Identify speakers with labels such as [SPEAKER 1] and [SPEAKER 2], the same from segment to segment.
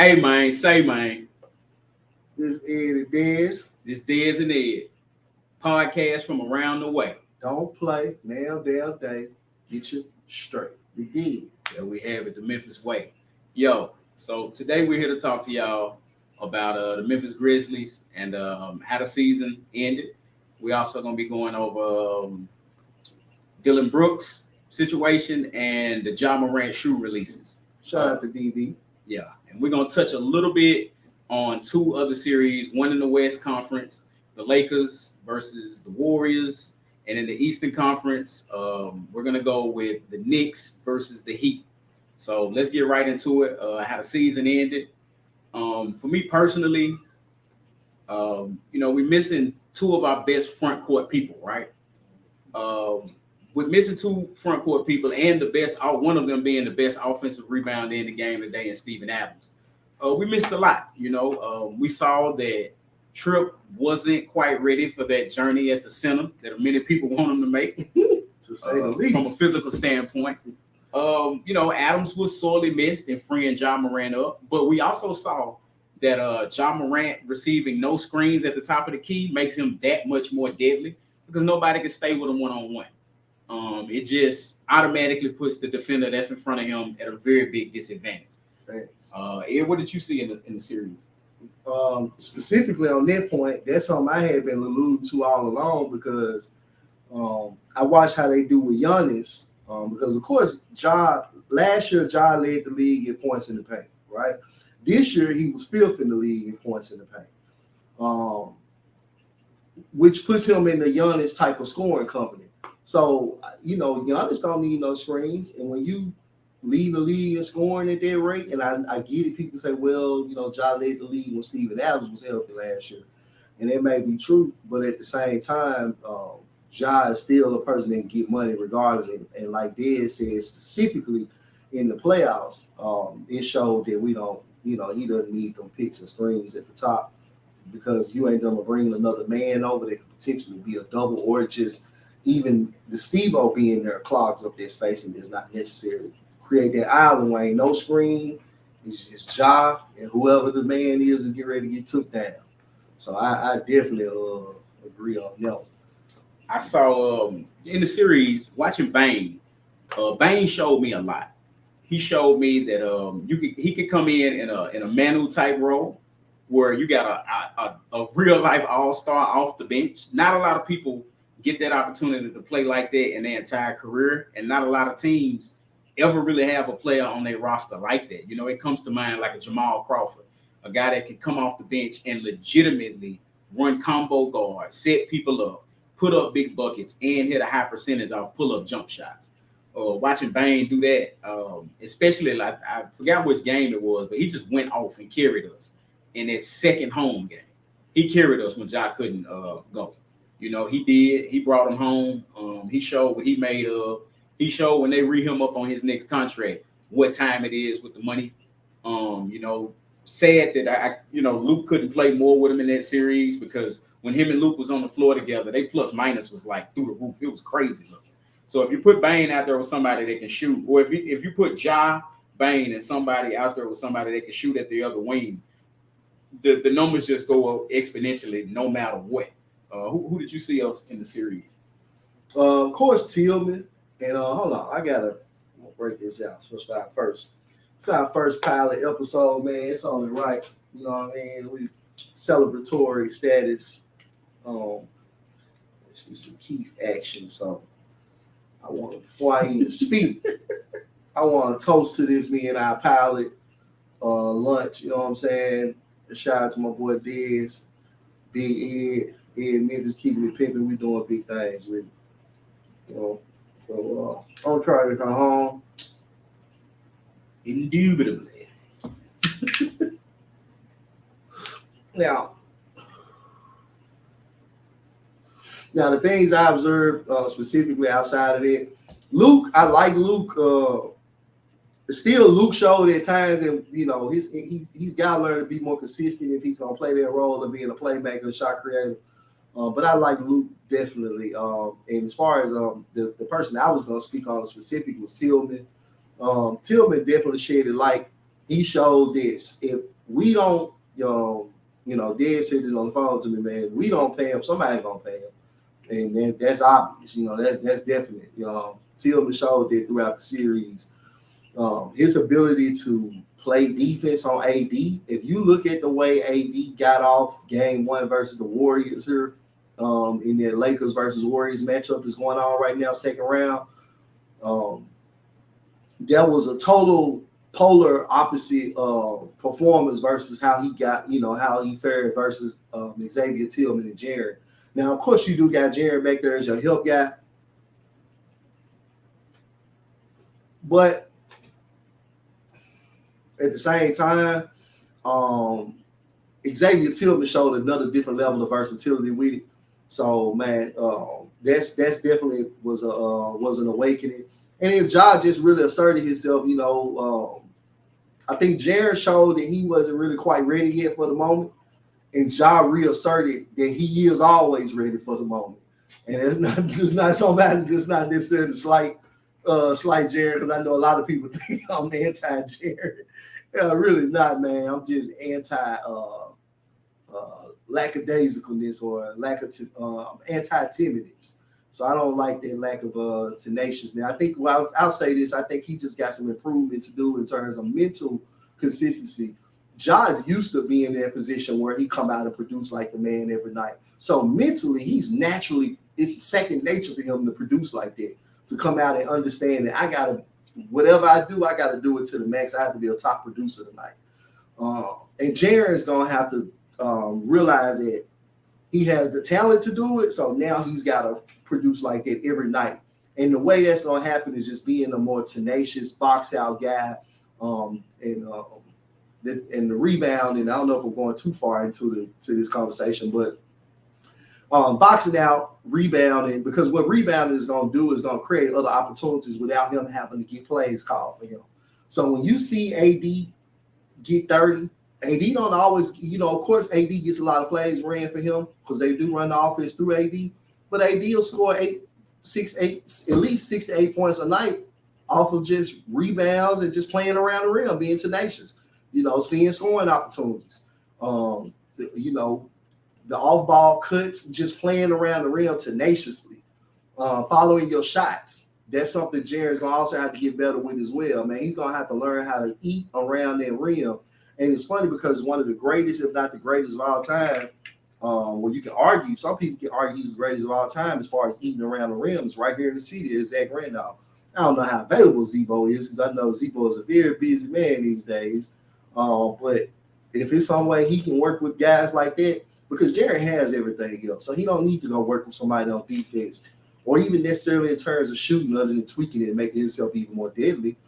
[SPEAKER 1] Hey, man, say, man.
[SPEAKER 2] This Ed and Dezz.
[SPEAKER 1] This Dezz and Ed podcast from around the way.
[SPEAKER 2] Don't play now, damn day. Get you straight. You did.
[SPEAKER 1] There we have it, the Memphis way. Yo, so today we're here to talk to y'all about the Memphis Grizzlies and how the season ended. We also going to be going over Dillon Brooks situation and the Ja Morant shoe releases.
[SPEAKER 2] Shout out to DB.
[SPEAKER 1] Yeah, and we're going to touch a little bit on two other series, one in the West Conference, the Lakers versus the Warriors, and in the Eastern Conference, we're going to go with the Knicks versus the Heat. So let's get right into it, how the season ended. For me personally, we're missing two of our best front court people, right? With missing two front court people and the best, one of them being the best offensive rebounder in the game today, and Steven Adams. We missed a lot, we saw that Tripp wasn't quite ready for that journey at the center that many people want him to make,
[SPEAKER 2] to say the least.
[SPEAKER 1] from a physical standpoint. Adams was sorely missed in freeing Ja Morant up, but we also saw that Ja Morant receiving no screens at the top of the key makes him that much more deadly because nobody can stay with him one-on-one. It just automatically puts the defender that's in front of him at a very big disadvantage.
[SPEAKER 2] Thanks.
[SPEAKER 1] Ed, what did you see in the series?
[SPEAKER 2] Specifically on that point, that's something I had been alluding to all along because I watched how they do with Giannis. Because of course, last year Ja led the league in points in the paint, right? This year he was fifth in the league in points in the paint, which puts him in the Giannis type of scoring company. So Giannis don't need no screens, and when you lead the league in scoring at that rate, and I get it. People say, well, Ja led the league when Steven Adams was healthy last year, and that may be true, but at the same time, Ja is still a person that can get money regardless. And like Dezz said, specifically in the playoffs, it showed that we don't, he doesn't need them picks and screens at the top because you ain't gonna bring another man over that could potentially be a double or just even the Steve-O being there clogs up their spacing is not necessary. Create that island where ain't no screen. It's just Ja and whoever the man is getting ready to get took down. So I definitely agree on that.
[SPEAKER 1] I saw in the series watching Bane. Bane showed me a lot. He showed me that he could come in a Manu type role where you got a real life all-star off the bench. Not a lot of people get that opportunity to play like that in their entire career, and not a lot of teams ever really have a player on their roster like that. It comes to mind like a Jamal Crawford, a guy that can come off the bench and legitimately run combo guard, set people up, put up big buckets, and hit a high percentage off pull-up jump shots. Watching Bane do that, especially like I forgot which game it was, but he just went off and carried us in that second home game. He carried us when Ja couldn't go. He did. He brought him home. He showed what he made of. He showed when they re him up on his next contract what time it is with the money. Sad that Luke couldn't play more with him in that series because when him and Luke was on the floor together, they plus minus was like through the roof. It was crazy looking. So if you put Bane out there with somebody that can shoot, or if you put Ja, Bane, and somebody out there with somebody that can shoot at the other wing, the numbers just go up exponentially no matter what. Who did you see else in the series?
[SPEAKER 2] Of course, Tillman. And hold on, I'm gonna break this out. First. It's our first pilot episode, man. It's only right. You know what I mean? We celebratory status. This is your key action. So before I even speak, I want to toast to this, me and our pilot lunch. You know what I'm saying? A shout out to my boy Dezz, Big Ed Memphis keeping it pimping. We doing big things with it. So I'm trying to come home.
[SPEAKER 1] Indubitably.
[SPEAKER 2] Now, the things I observed specifically outside of it, Luke, I like Luke. Still, Luke showed at times that he's got to learn to be more consistent if he's gonna play that role of being a playmaker, shot creator. But I like Luke definitely. And as far as the person I was gonna speak on specific was Tillman. Tillman definitely shed light he showed this. If we don't, Dezz said this on the phone to me, man. We don't pay him, somebody's gonna pay him, and that's obvious. That's definite. Tillman showed that throughout the series. His ability to play defense on AD. If you look at the way AD got off game 1 versus the Warriors here, in the Lakers versus Warriors matchup that's going on right now, second round, that was a total polar opposite performance versus how he got, how he fared versus Xavier Tillman and Jaren. Now, of course, you do got Jaren back there as your help guy, but at the same time, Xavier Tillman showed another different level of versatility with it. So, man, that's definitely was an awakening. And then Ja just really asserted himself. I think Jaren showed that he wasn't really quite ready yet for the moment, and Ja reasserted that he is always ready for the moment. And it's not somebody that's not necessarily slight Jaren, because I know a lot of people think I'm anti-Jaren. Really not, man. I'm just anti lackadaisicalness or lack of anti-timidness. So I don't like that lack of tenaciousness. I think, I'll say this, I think he just got some improvement to do in terms of mental consistency. Ja is used to being in that position where he come out and produce like the man every night. So mentally, it's second nature for him to produce like that, to come out and understand that whatever I do, I got to do it to the max. I have to be a top producer tonight. And Jaren is going to have to realize that he has the talent to do it. So now he's got to produce like that every night. And the way that's going to happen is just being a more tenacious box out guy, and the rebound. And I don't know if we're going too far into this conversation, but boxing out, rebounding, because what rebounding is going to do is going to create other opportunities without him having to get plays called for him. So when you see AD get 30, AD don't always, of course, AD gets a lot of plays ran for him because they do run the offense through AD, but AD will score at least 6 to 8 points a night off of just rebounds and just playing around the rim, being tenacious, seeing scoring opportunities. The off-ball cuts, just playing around the rim tenaciously, following your shots. That's something Jaren's going to also have to get better with as well, man. He's going to have to learn how to eat around that rim. And it's funny because one of the greatest, if not the greatest of all time, well, you can argue, some people can argue he's the greatest of all time as far as eating around the rim, is right here in the city, is Zach Randolph. I don't know how available Zebo is, because I know Zebo is a very busy man these days. But if it's some way he can work with guys like that, because Jaren has everything else, so he don't need to go work with somebody on defense, or even necessarily in terms of shooting, other than tweaking it and making himself even more deadly.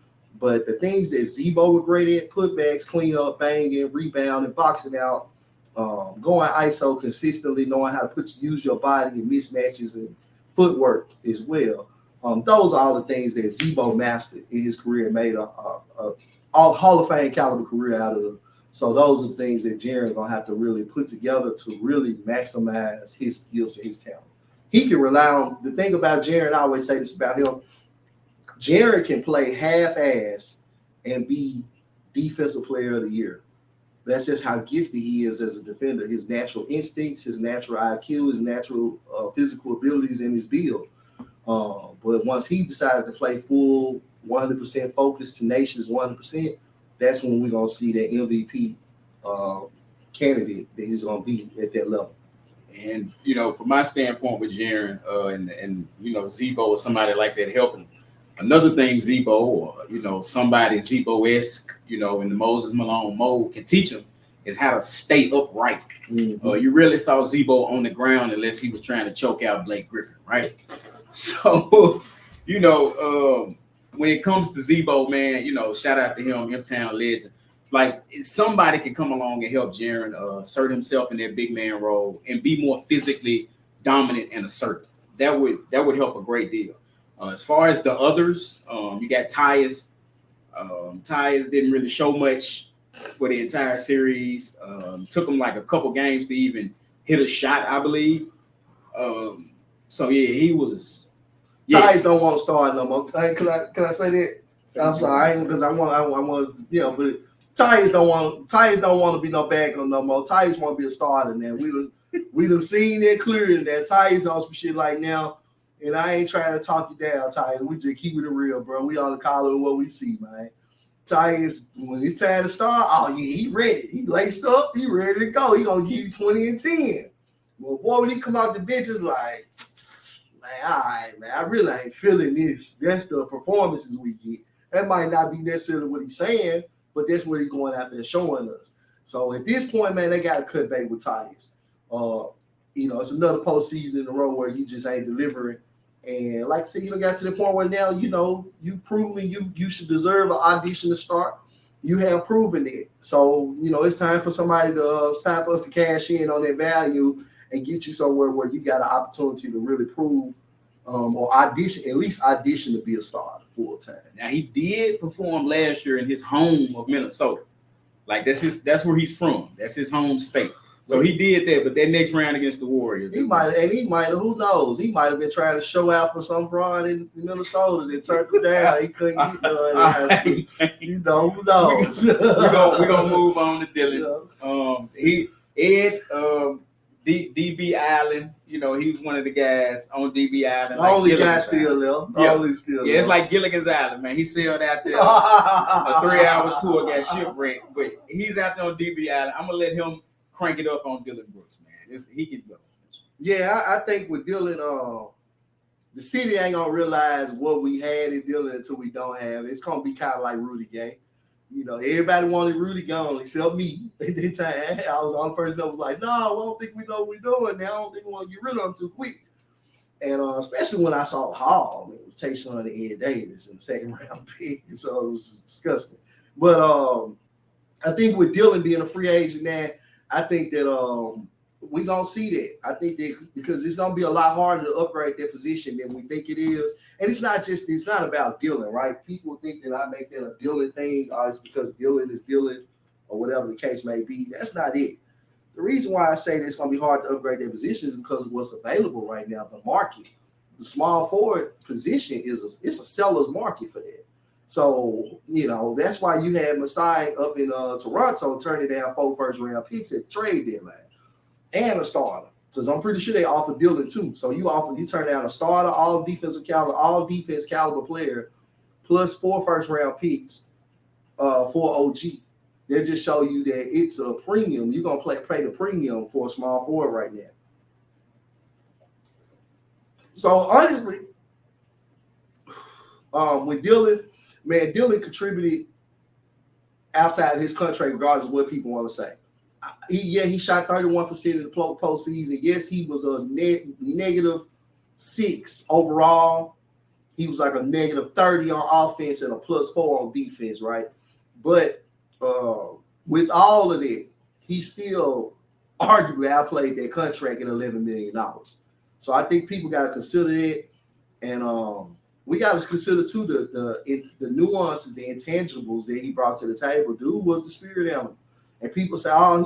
[SPEAKER 2] But the things that Zebo was great at, putbacks, clean up, banging, rebounding, boxing out, going ISO consistently, knowing how to use your body in mismatches and footwork as well. Those are all the things that Zebo mastered in his career, made a Hall of Fame caliber career out of. So those are the things that Jaren's going to have to really put together to really maximize his skills and his talent. He can rely on – the thing about Jaren, I always say this about him, Jaren can play half-ass and be Defensive Player of the Year. That's just how gifted he is as a defender. His natural instincts, his natural IQ, his natural physical abilities, and his build. But once he decides to play full, 100% focused, tenacious, 100%, that's when we're going to see that MVP candidate that he's going to be at that level.
[SPEAKER 1] And, from my standpoint with Jaren and Zebo or somebody like that helping, another thing Zebo or, somebody Zebo-esque, in the Moses Malone mode can teach him is how to stay upright.
[SPEAKER 2] Mm-hmm.
[SPEAKER 1] You really saw Zebo on the ground unless he was trying to choke out Blake Griffin, right? So, when it comes to Zebo, man, shout out to him, M-Town legend. Like, somebody can come along and help Jaren assert himself in that big man role and be more physically dominant and assertive. That would help a great deal. As far as the others, you got Tyus. Tyus didn't really show much for the entire series. Took him like a couple games to even hit a shot, I believe. So yeah, he was. Yeah.
[SPEAKER 2] Tyus don't want to start no more. Can I say that? I'm sorry, because I want, but Tyus don't want to be no backup no more. Tyus want to be a starter now. We done seen that clearly that Tyus on some shit like now. And I ain't trying to talk you down, Tyus. We just keep it real, bro. We ought to call it what we see, man. Tyus, when it's time to start, oh yeah, he ready. He laced up. He ready to go. He gonna give you 20 and 10. Well, boy, when he come out the bench, it's like, man, all right, man, I really ain't feeling this. That's the performances we get. That might not be necessarily what he's saying, but that's what he's going out there showing us. So at this point, man, they got to cut bait with Tyus. It's another postseason in a row where you just ain't delivering. And like I said, you got to the point where now, you proven you should deserve an audition to start. You have proven it. So, it's time for us to cash in on that value and get you somewhere where you got an opportunity to really prove or audition to be a starter full time.
[SPEAKER 1] Now he did perform last year in his home of Minnesota. Like that's where he's from. That's his home state. So he did that, but that next round against the Warriors,
[SPEAKER 2] he might have, who knows? He might have been trying to show out for some broad in Minnesota that turned him down. He couldn't get done. Who knows?
[SPEAKER 1] We're gonna move on to Dillon. DB Island, he was one of the guys on DB Island.
[SPEAKER 2] The only guy still there.
[SPEAKER 1] Yeah, it's like Gilligan's Island, man. He sailed out there. A 3-hour tour, got shipwrecked, but he's out there on DB Island. I'm gonna let him crank it up on Dillon Brooks, man. He can go.
[SPEAKER 2] Yeah, I think with Dillon, the city ain't gonna realize what we had in Dillon until we don't have it. It's gonna be kind of like Rudy Gay. Everybody wanted Rudy gone except me. At that time, I was the only person that was like, no, I don't think we know what we're doing now. I don't think we want to get rid of him too quick. And especially when I saw Hall, it was Tayshaun and Ed Davis in the second round pick. So it was disgusting. But I think with Dillon being a free agent now, I think that we're going to see that. I think that because it's going to be a lot harder to upgrade their position than we think it is. And it's not about Dillon, right? People think that I make that a Dillon thing, or it's because Dillon is Dillon or whatever the case may be. That's not it. The reason why I say that it's going to be hard to upgrade their position is because of what's available right now, the market. The small forward position it's a seller's market for that. So, that's why you had Masai up in Toronto turning down 4 first-round picks at the trade deadline and a starter, because I'm pretty sure they offered Dillon too. So you turn down a starter, all defense caliber player, plus 4 first-round picks for OG. They just show you that it's a premium. You're going to pay the premium for a small forward right now. So, honestly, with Dillon, man, Dillon contributed outside of his contract, regardless of what people want to say. He shot 31% in the postseason. Yes, he was a -6 overall. He was like a -30 on offense and a +4 on defense, right? But with all of that, he still arguably outplayed that contract at $11 million. So I think people got to consider it, and we got to consider too the nuances, the intangibles that he brought to the table. Dude was the spirit animal. And people say, oh,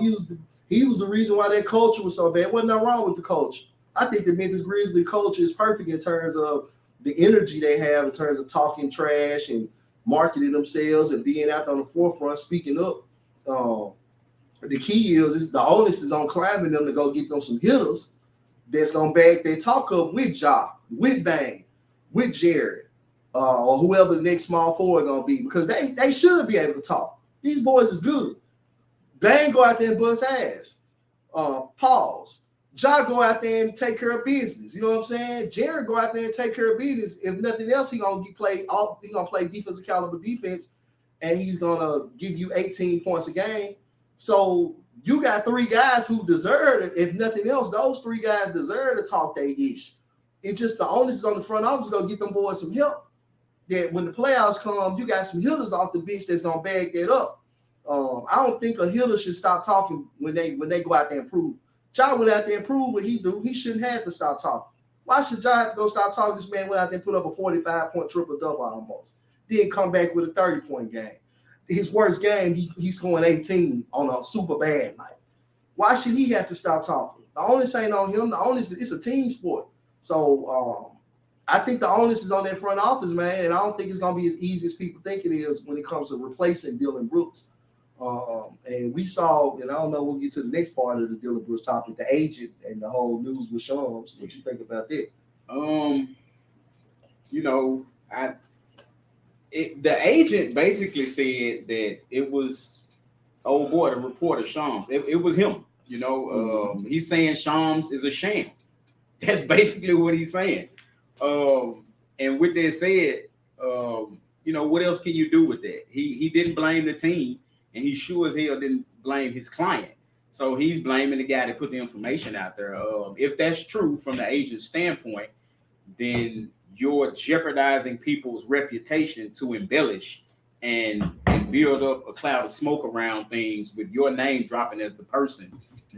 [SPEAKER 2] he was the reason why that culture was so bad. Wasn't nothing wrong with the culture. I think the Memphis Grizzlies culture is perfect in terms of the energy they have, in terms of talking trash and marketing themselves and being out on the forefront, speaking up. The key is the onus is on climbing them to go get them some hitters that's going to back their talk up with Ja, with Bang, with Jared, or whoever the next small forward going to be, because they should be able to talk. These boys is good. Bang go out there and bust ass. Pause. Ja go out there and take care of business. You know what I'm saying? Jared go out there and take care of business. If nothing else, he gonna play defensive caliber defense, and he's gonna give you 18 points a game. So you got 3 guys who deserve it. If nothing else, those 3 guys deserve to talk their ish. It's just the onus is on the front office to go get them boys some help. That when the playoffs come, you got some hitters off the bench that's gonna bag that up. I don't think a hitter should stop talking when they go out there and prove. Ja went out there and proved what he do. He shouldn't have to stop talking. Why should Ja have to go stop talking? This man went out there and put up a 45-point triple-double almost. Then come back with a 30-point game. His worst game, he's scoring 18 on a super bad night. Why should he have to stop talking? The onus ain't on him. The onus it's a team sport. So I think the onus is on that front office, man, and I don't think it's going to be as easy as people think it is when it comes to replacing Dillon Brooks. And we saw, and I don't know, we'll get to the next part of the Dillon Brooks topic, the agent and the whole news with Shams. What you think about that?
[SPEAKER 1] You know, the agent basically said that it was old boy, the reporter Shams. It was him. You know, he's saying Shams is a sham. That's basically what he's saying. And with that said, you know, what else can you do with that? He didn't blame the team, and he sure as hell didn't blame his client. So he's blaming the guy that put the information out there. If that's true from the agent's standpoint, then you're jeopardizing people's reputation to embellish and build up a cloud of smoke around things with your name dropping as the person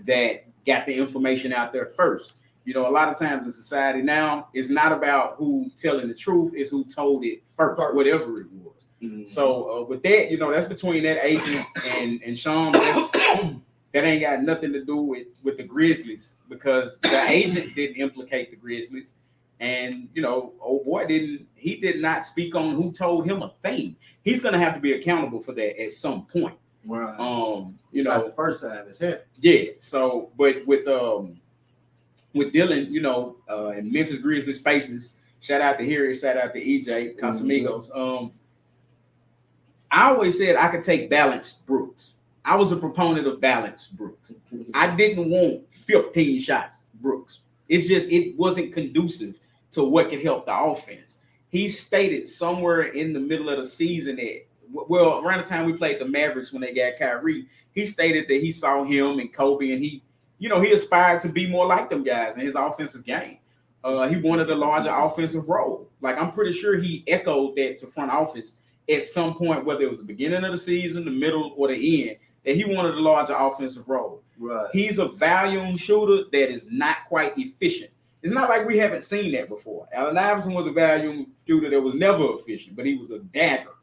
[SPEAKER 1] that got the information out there first. You know, a lot of times in society now, it's not about who telling the truth, it's who told it first. Whatever it was. Mm-hmm. So with that, you know, that's between that agent and Sean. That ain't got nothing to do with the Grizzlies, because the agent didn't implicate the Grizzlies. And, you know, old boy did not speak on who told him a thing. He's going to have to be accountable for that at some point.
[SPEAKER 2] Right.
[SPEAKER 1] You know,
[SPEAKER 2] not the first time it's happened.
[SPEAKER 1] Yeah. So, but with Dillon, you know, in Memphis Grizzlies Spaces, shout out to Harry, shout out to EJ Casamigos. Mm-hmm. I always said I could take balanced Brooks. I was a proponent of balanced Brooks. I didn't want 15 shots Brooks. It wasn't conducive to what could help the offense. He stated somewhere in the middle of the season that, well, around the time we played the Mavericks when they got Kyrie, he stated that he saw him and Kobe, and he aspired to be more like them guys in his offensive game. He wanted a larger offensive role. Like, I'm pretty sure he echoed that to front office at some point, whether it was the beginning of the season, the middle, or the end, that he wanted a larger offensive role. Right. He's a volume shooter that is not quite efficient. It's not like we haven't seen that before. Allen Iverson was a volume shooter that was never efficient, but he was a dagger.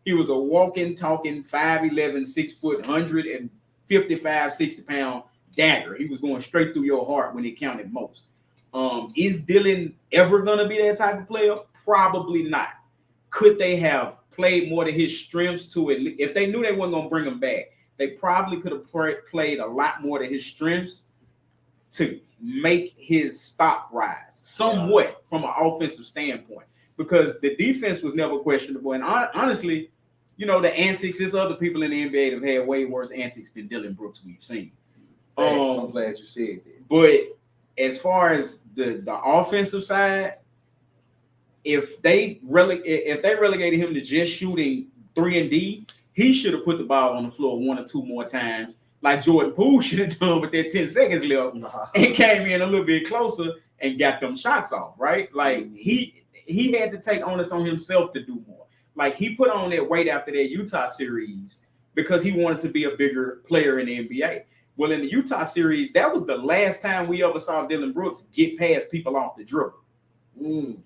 [SPEAKER 1] He was a walking, talking, 5'11", 6 foot, 155, 60-pound dagger. He was going straight through your heart when it counted most. Is Dillon ever going to be that type of player? Probably not. Could they have played more to his strengths to it? If they knew they weren't going to bring him back, they probably could have played a lot more to his strengths to make his stock rise somewhat from an offensive standpoint, because the defense was never questionable. And honestly, you know, the antics, there's other people in the NBA that have had way worse antics than Dillon Brooks we've seen.
[SPEAKER 2] I'm glad you said that.
[SPEAKER 1] But as far as the offensive side, if they relegated him to just shooting 3 and D, he should have put the ball on the floor 1 or 2 more times, like Jordan Poole should have done with that 10 seconds left, and came in a little bit closer and got them shots off, right? Like, he had to take onus on himself to do more. Like, he put on that weight after that Utah series because he wanted to be a bigger player in the NBA. Well, in the Utah series, that was the last time we ever saw Dillon Brooks get past people off the dribble.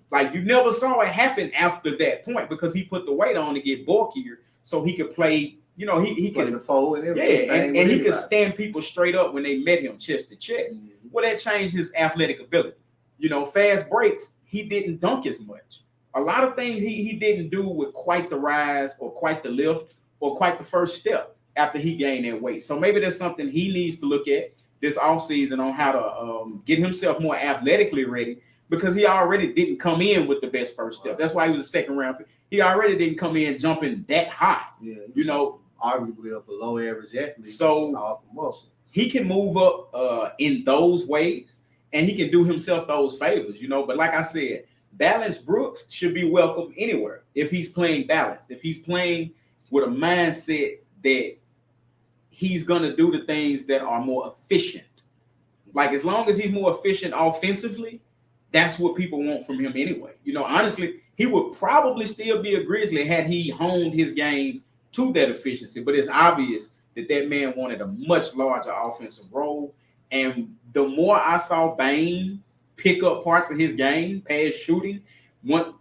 [SPEAKER 1] Like, you never saw it happen after that point, because he put the weight on to get bulkier so he could play. You know, he could
[SPEAKER 2] the fold and everything.
[SPEAKER 1] Yeah, and he could stand people straight up when they met him chest to chest. Well, that changed his athletic ability. You know, fast breaks, he didn't dunk as much. A lot of things he didn't do with quite the rise or quite the lift or quite the first step after he gained that weight. So maybe there's something he needs to look at this offseason on how to get himself more athletically ready, because he already didn't come in with the best first step. That's why he was a second round pick. He already didn't come in jumping that high. Yeah, you know,
[SPEAKER 2] arguably a below average athlete.
[SPEAKER 1] So
[SPEAKER 2] off of muscle.
[SPEAKER 1] He can move up in those ways, and he can do himself those favors, you know. But like I said, balanced Brooks should be welcome anywhere if he's playing balanced. If he's playing with a mindset that he's gonna do the things that are more efficient. Like, as long as he's more efficient offensively, that's what people want from him anyway. You know, honestly, he would probably still be a Grizzly had he honed his game to that efficiency. But it's obvious that man wanted a much larger offensive role. And the more I saw Bane pick up parts of his game, pass shooting,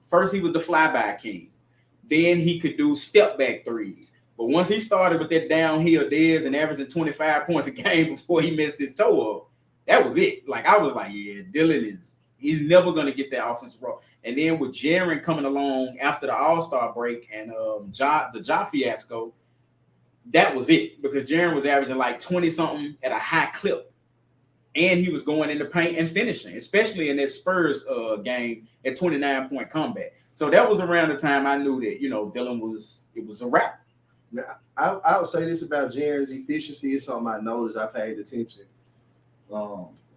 [SPEAKER 1] first he was the flyby king. Then he could do step back threes. But once he started with that downhill Dezz and averaging 25 points a game before he messed his toe up, that was it. Like, I was like, yeah, Dillon he's never going to get that offensive role. And then with Jaren coming along after the All-Star break and the Ja fiasco, that was it, because Jaren was averaging like 20 something at a high clip, and he was going in the paint and finishing, especially in that Spurs game at 29-point comeback. So that was around the time I knew that, Dillon was a wrap.
[SPEAKER 2] Now, I would say this about Jaren's efficiency. It's something I noticed. I paid attention.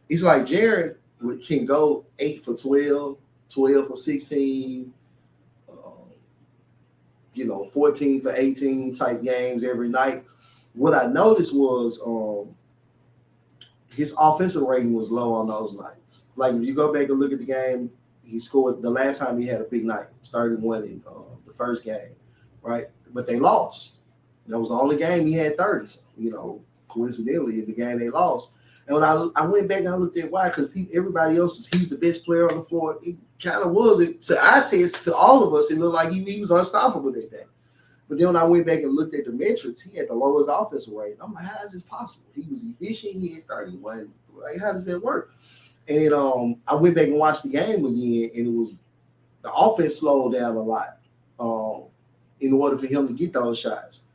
[SPEAKER 2] It's like Jaren can go 8 for 12, 12 for 16, 14 for 18 type games every night. What I noticed was his offensive rating was low on those nights. Like if you go back and look at the game, he scored the last time he had a big night, started winning the first game, right? But they lost. That was the only game he had 30. Coincidentally, in the game they lost. And when I went back and I looked at why, because everybody else he's the best player on the floor. It kind of was. To our test, to all of us, it looked like he was unstoppable that day. But then when I went back and looked at the metrics, he had the lowest offensive rate. I'm like, how is this possible? He was efficient. He had 31. Like, how does that work? And then I went back and watched the game again, and it was the offense slowed down a lot in order for him to get those shots.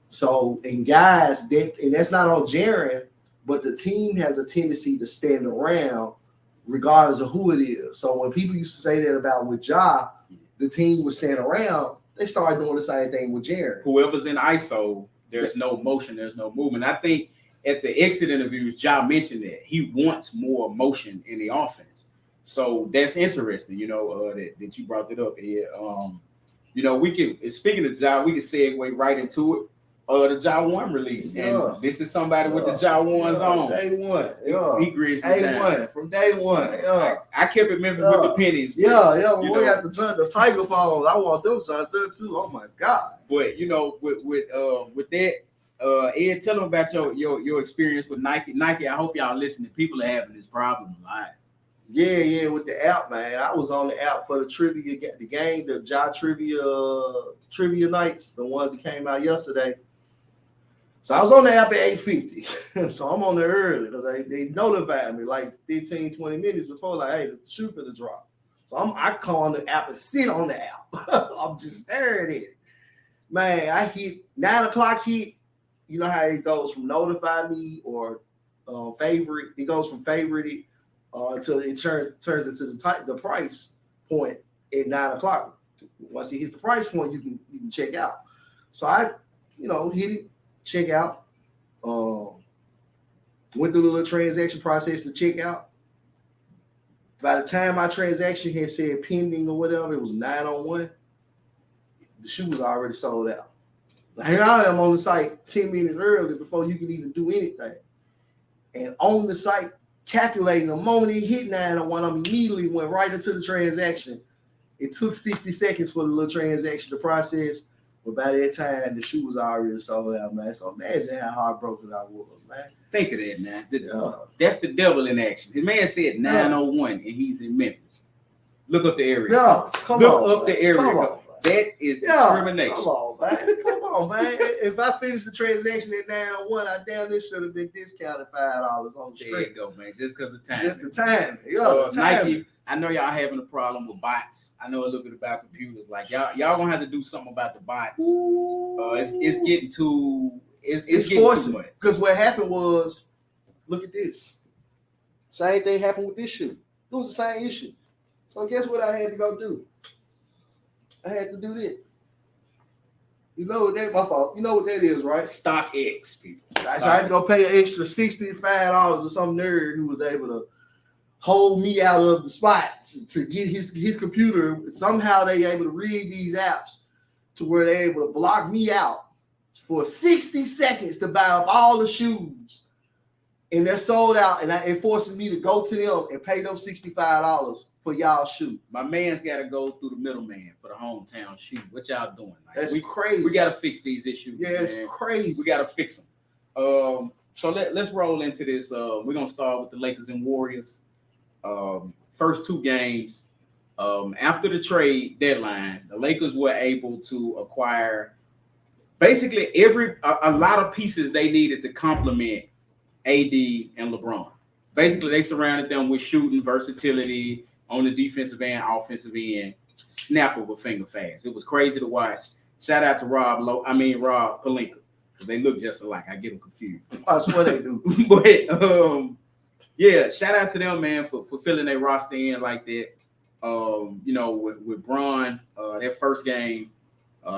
[SPEAKER 2] So, and guys, that's not on Jaren, but the team has a tendency to stand around regardless of who it is. So when people used to say that about with Ja, the team would stand around, they started doing the same thing with Jaren.
[SPEAKER 1] Whoever's in ISO, there's no motion, there's no movement. I think at the exit interviews, Ja mentioned that he wants more motion in the offense. So that's interesting, that you brought that up here. We can, speaking of Ja, we can segue right into it. The Ja 1 release. And this is somebody with the Ja 1s on.
[SPEAKER 2] Day one. Yeah.
[SPEAKER 1] He Grizzlies
[SPEAKER 2] down. From day one. Yeah.
[SPEAKER 1] I kept it Memphis with the pennies.
[SPEAKER 2] Yeah. When we got the Tiger phones, I want those shots there too. Oh my God.
[SPEAKER 1] But with that, Ed, tell them about your experience with Nike. Nike, I hope y'all listening. People are having this problem a lot.
[SPEAKER 2] Yeah, with the app, man. I was on the app for the trivia, the game, the Ja trivia nights, the ones that came out yesterday. So I was on the app at 8:50. So I'm on there early because they notified me like 15, 20 minutes before, like, hey, the shoe for the drop. So I call on the app and sit on the app. I'm just staring at it. Man, I hit 9 o'clock hit. You know how it goes from notify me or favorite. It goes from favorite until it turns into the price point at 9 o'clock. Once it hits the price point, you can check out. So I, hit it, check out. Went through the little transaction process to check out. By the time my transaction had said pending or whatever, it was 9:01. The shoe was already sold out. Here I am on the site 10 minutes early before you can even do anything. And on the site, calculating the moment it hit 9:01, I immediately went right into the transaction. It took 60 seconds for the little transaction to process, but by that time, the shoe was already sold out, man. So imagine how heartbroken I was, man.
[SPEAKER 1] Think of that, man. That's the devil in action. The man said 9:01, and he's in Memphis. Look up the area.
[SPEAKER 2] No,
[SPEAKER 1] Look up the area. That is discrimination.
[SPEAKER 2] Come on, man. If I finished the transaction at 9:01, I damn near should have been discounted $5 on the street.
[SPEAKER 1] There you go, man. Just because of time.
[SPEAKER 2] Just the time.
[SPEAKER 1] Nike, I know y'all having a problem with bots. I know a little bit about computers. Like y'all gonna have to do something about the bots. It's getting too. It's getting too much.
[SPEAKER 2] Because what happened was, look at this. Same thing happened with this shoe. It was the same issue. So guess what I had to go do? I had to do this. You know what that my fault. You know what that is, right?
[SPEAKER 1] StockX, people.
[SPEAKER 2] So I had to go pay an extra $65 to some nerd who was able to hold me out of the spot to get his computer. Somehow they able to read these apps to where they're able to block me out for 60 seconds to buy up all the shoes. And they're sold out, and it forces me to go to them and pay them $65 for y'all shoe.
[SPEAKER 1] My man's got to go through the middleman for the hometown shoe. What y'all doing? Like,
[SPEAKER 2] That's crazy.
[SPEAKER 1] We got to fix these issues.
[SPEAKER 2] Yeah, it's crazy.
[SPEAKER 1] We got to fix them. So let's roll into this. We're going to start with the Lakers and Warriors. First two games. After the trade deadline, the Lakers were able to acquire basically a lot of pieces they needed to complement AD and LeBron. Basically, they surrounded them with shooting versatility on the defensive end, offensive end, snap of a finger fast. It was crazy to watch. Shout out to Rob Pelinka. They look just alike. I get them confused.
[SPEAKER 2] I swear they do.
[SPEAKER 1] But yeah, shout out to them, man, for filling their roster in like that. With Bron, their first game,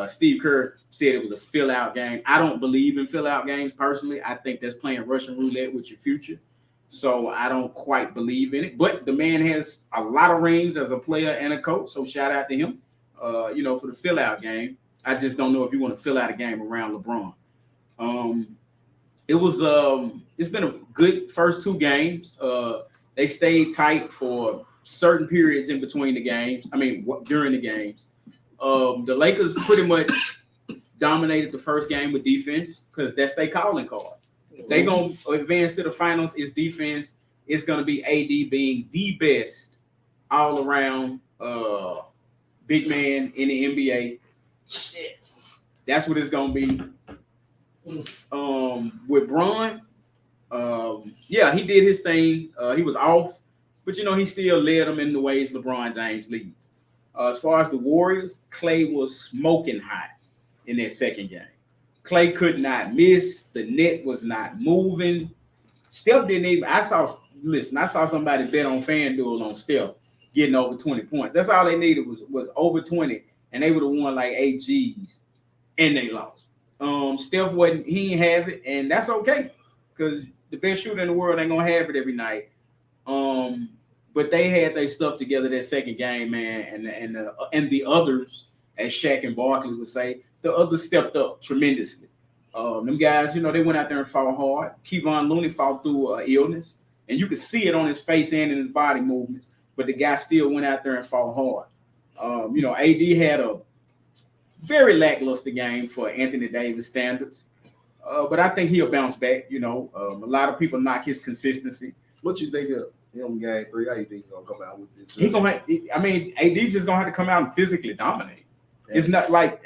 [SPEAKER 1] Steve Kerr said it was a fill-out game. I don't believe in fill-out games personally. I think that's playing Russian roulette with your future. So I don't quite believe in it. But the man has a lot of rings as a player and a coach. So shout out to him, for the fill-out game. I just don't know if you want to fill out a game around LeBron. It's been a good first two games. They stayed tight for certain periods in between the games. During the games. The Lakers pretty much dominated the first game with defense because that's their calling card. If they're going to advance to the finals, it's defense. It's going to be AD being the best all-around big man in the NBA. Shit. That's what it's going to be. With Bron, he did his thing. He was off, but he still led them in the ways LeBron James leads. As far as the Warriors, Klay was smoking hot in that second game. Klay could not miss. The net was not moving. Steph didn't even. I saw somebody bet on FanDuel on Steph getting over 20 points. That's all they needed was over 20, and they would have won like 8 G's, and they lost. Steph he didn't have it, and that's okay because the best shooter in the world ain't gonna have it every night. But they had their stuff together that second game, man, and the others, as Shaq and Barkley would say, the others stepped up tremendously. Them guys, they went out there and fought hard. Kevon Looney fought through illness, and you could see it on his face and in his body movements. But the guy still went out there and fought hard. AD had a very lackluster game for Anthony Davis standards, but I think he'll bounce back. A lot of people knock his consistency.
[SPEAKER 2] What you think of him game 3? How you think he's gonna come out with this?
[SPEAKER 1] AD just gonna have to come out and physically dominate. It's not like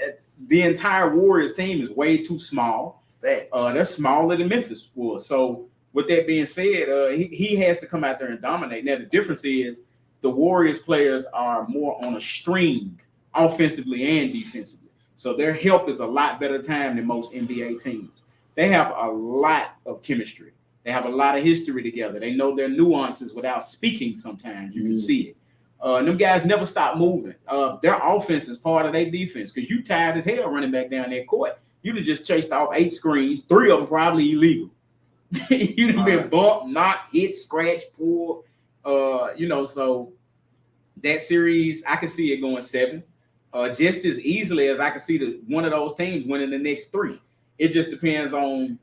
[SPEAKER 1] the entire Warriors team is way too small. They're smaller than Memphis was. So with that being said, he has to come out there and dominate. Now the difference is the Warriors players are more on a string, offensively and defensively. So their help is a lot better time than most NBA teams. They have a lot of chemistry. They have a lot of history together. They know their nuances without speaking sometimes. You can see it. Them guys never stop moving. Their offense is part of their defense because you tired as hell running back down that court. You'd have just chased off 8 screens, 3 of them probably illegal. You'd have been bumped, knocked, hit, scratched, pulled. So that series, I can see it going 7. Just as easily as I can see one of those teams winning the next 3. It just depends on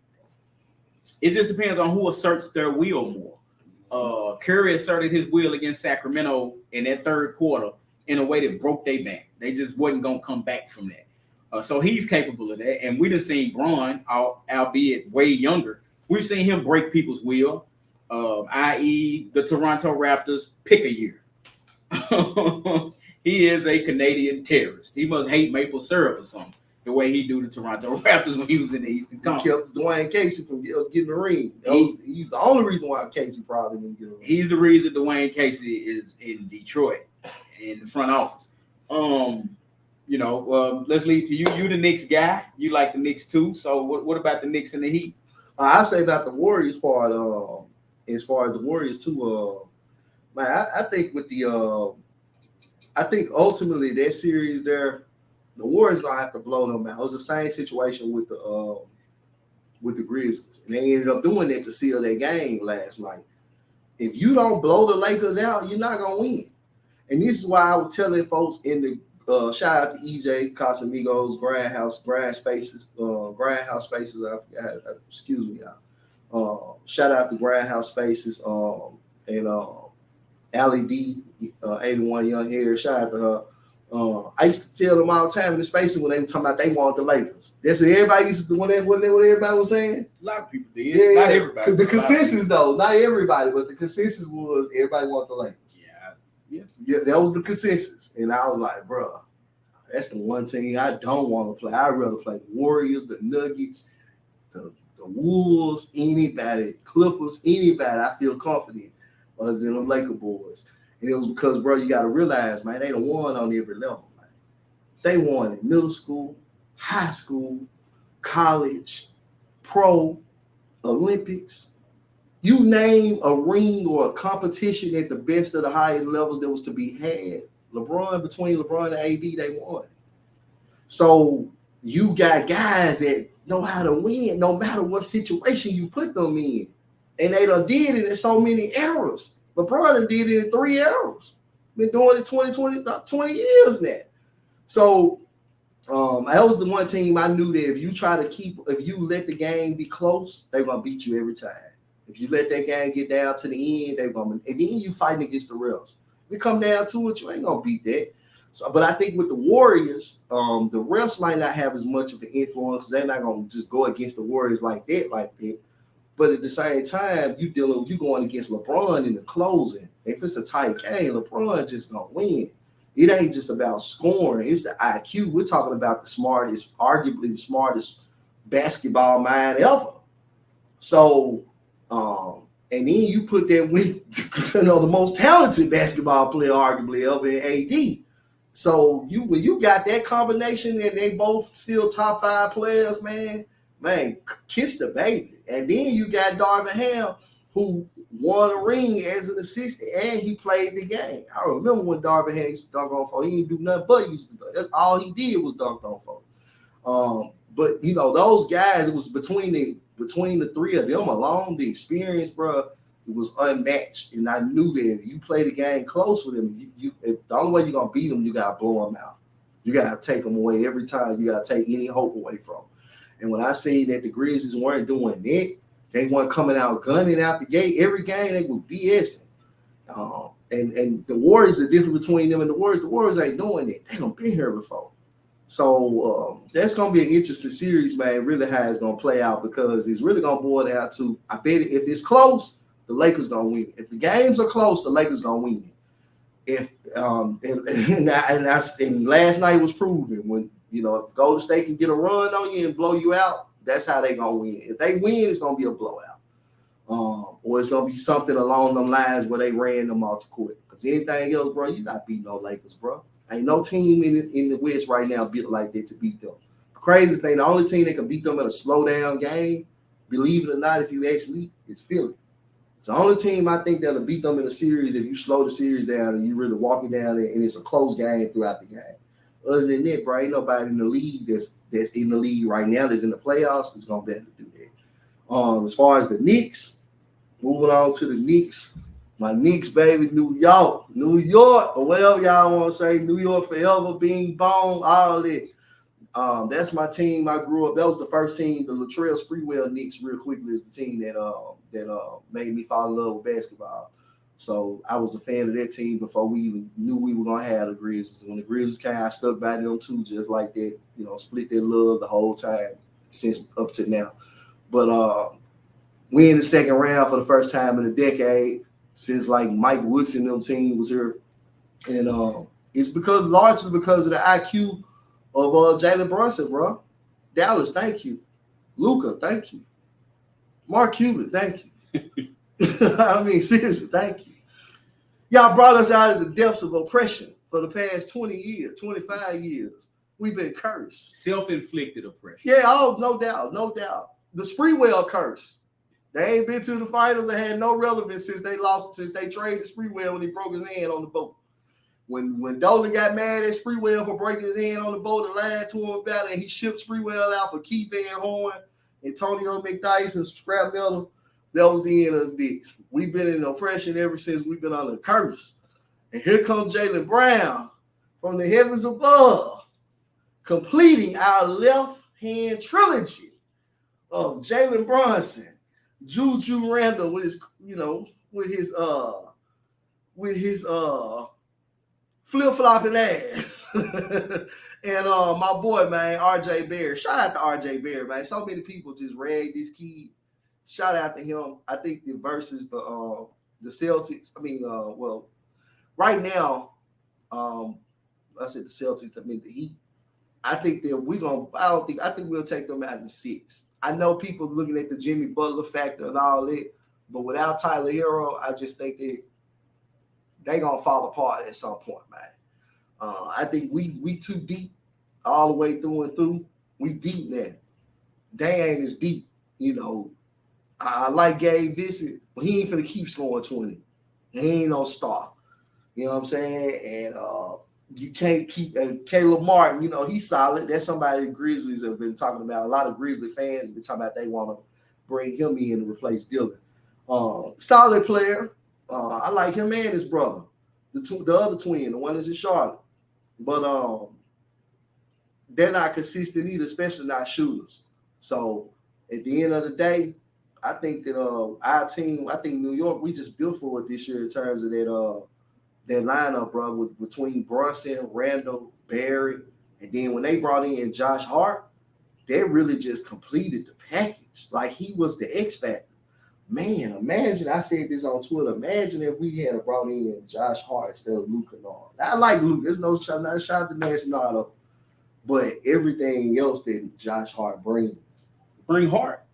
[SPEAKER 1] who asserts their will more. Curry asserted his will against Sacramento in that third quarter in a way that broke their back. They just wasn't gonna come back from that. So he's capable of that. And we done seen Bron, albeit way younger. We've seen him break people's will, i.e. the Toronto Raptors pick a year. He is a Canadian terrorist. He must hate maple syrup or something, the way he do the Toronto Raptors when he was in the Eastern Conference.
[SPEAKER 2] He kept Dwayne Casey from getting the ring. He's the only reason why Casey probably didn't get a ring.
[SPEAKER 1] He's the reason Dwayne Casey is in Detroit in the front office. Let's lead to you. You the Knicks guy. You like the Knicks too. So what about the Knicks and the Heat?
[SPEAKER 2] I say about the Warriors part. As far as the Warriors too, I think with the I think ultimately that series there, the Warriors gonna have to blow them out. It was the same situation with the Grizzlies, and they ended up doing that to seal their game last night. If you don't blow the Lakers out, you're not gonna win. And this is why I was telling folks in the shout out to EJ Casamigos, Grind Spaces. I forgot. Excuse me, y'all. Shout out to Grind Spaces and Allie D, 81 Young Hair. Shout out to her. I used to tell them all the time in the spaces when they were talking about they want the Lakers. That's what everybody used to do. What everybody was saying.
[SPEAKER 1] A lot of people did. Yeah, not everybody.
[SPEAKER 2] The consensus, though, not everybody, but the consensus was everybody want the Lakers. Yeah, that was the consensus. And I was like, bro, that's the one team I don't want to play. I'd rather play the Warriors, the Nuggets, the Wolves, anybody, Clippers, anybody. I feel confident other than the Laker boys. And it was because, bro, you got to realize, man, they done won on every level, man. They won in middle school, high school, college, pro, Olympics. You name a ring or a competition at the best of the highest levels that was to be had. Between LeBron and AD, they won. So you got guys that know how to win no matter what situation you put them in. And they done did it in so many eras. LeBron done did it in 3 eras. Been doing it 20 years now. So that was the one team I knew that if you let the game be close, they're going to beat you every time. If you let that game get down to the end, they're going to, and then you fighting against the refs. If it come down to it, you ain't going to beat that. So, but I think with the Warriors, the refs might not have as much of an influence. They're not going to just go against the Warriors like that. But at the same time, you going against LeBron in the closing. If it's a tight game, LeBron just going to win. It ain't just about scoring. It's the IQ. We're talking about arguably the smartest basketball mind ever. So, and then you put that with, the most talented basketball player arguably ever in AD. So when you got that combination and they both still top 5 players, man, kiss the baby. And then you got Darvin Ham, who won a ring as an assistant, and he played the game. I remember when Darvin Ham used to dunk on folk. He didn't do nothing but used to dunk. That's all he did was dunk on folk. But those guys, it was between the 3 of them alone, the experience, bro, it was unmatched. And I knew that if you play the game close with them, the only way you're gonna beat them, you gotta blow them out. You gotta take them away every time. You gotta take any hope away from them. And when I say that the Grizzlies weren't doing that, they weren't coming out gunning out the gate. Every game they were BSing. And the Warriors are different between them and the Warriors. The Warriors ain't doing it. They done been here before. So that's going to be an interesting series, man, really how it's going to play out, because it's really going to boil down to, I bet if it's close, the Lakers going to win. If the games are close, the Lakers going to win. If and last night was proven when, if Golden State can get a run on you and blow you out, that's how they going to win. If they win, it's going to be a blowout. Or it's going to be something along them lines where they ran them off the court. Because anything else, bro, you're not beating no Lakers, bro. Ain't no team in the West right now built like that to beat them. The craziest thing, the only team that can beat them in a slow down game, believe it or not, if you ask me, is Philly. It's the only team I think that'll beat them in a series if you slow the series down and you really walk it down and it's a close game throughout the game. Other than that, bro, ain't nobody in the league that's in the league right now that's in the playoffs that's gonna be able to do that. As far as the Knicks, moving on to the Knicks. My Knicks, baby, New York, or whatever y'all want to say, New York forever, bing, bong, all that. That's my team. I grew up. That was the first team, the Latrell Sprewell Knicks, real quickly, is the team that made me fall in love with basketball. So I was a fan of that team before we even knew we were going to have the Grizzlies. When the Grizzlies came, I stuck by them too, just like that, split their love the whole time since up to now. But we in the second round for the first time in a decade, since like Mike Woodson and them team was here. And it's largely because of the IQ of Jalen Brunson, bro. Dallas, thank you. Luka, thank you. Mark Cuban, thank you. I mean, seriously, thank you. Y'all brought us out of the depths of oppression for the past 20 years, 25 years. We've been cursed.
[SPEAKER 1] Self-inflicted oppression.
[SPEAKER 2] Yeah, no doubt. The Sprewell curse. They ain't been to the finals and had no relevance since they traded Sprewell when he broke his hand on the boat. When Dolan got mad at Sprewell for breaking his hand on the boat and lied to him about it, and he shipped Sprewell out for Keith Van Horn, Antonio McDyess, and Scrap Miller, that was the end of the Knicks. We've been in oppression ever since we've been under curse. And here comes Jaylen Brown from the heavens above, completing our left-hand trilogy of Jalen Brunson, Juju Randle with his flip-flopping ass. And my boy, man, RJ Barrett. Shout out to RJ Barrett, man. So many people just ragged this kid. Shout out to him. I think the versus the Celtics. Right now, I said the Celtics. I mean the Heat. I think we'll take them out in 6. I know people looking at the Jimmy Butler factor and all that, but without Tyler Hero, I just think that they gonna fall apart at some point, man. I think we too deep all the way through and through. We deep now. They ain't as deep. you know, I like Gabe Vincent, but he ain't finna keep scoring 20. He ain't no star. You know what I'm saying? And you can't keep Caleb Martin, you know, he's solid. That's somebody the Grizzlies have been talking about. A lot of Grizzly fans have been talking about they want to bring him in to replace Dillon. Solid player. I like him and his brother. The other twin, the one that's in Charlotte. But they're not consistent either, especially not shooters. So at the end of the day, I think that our team, I think New York, we just built for it this year in terms of that lineup, bro, between Brunson, Randall, Barry, and then when they brought in Josh Hart, they really just completed the package. Like he was the X factor. Man, imagine, I said this on Twitter, imagine if we had brought in Josh Hart instead of Luke Kennard. I like Luke. There's no shot to Nacional, but everything else that Josh Hart brings.
[SPEAKER 1] Bring Hart.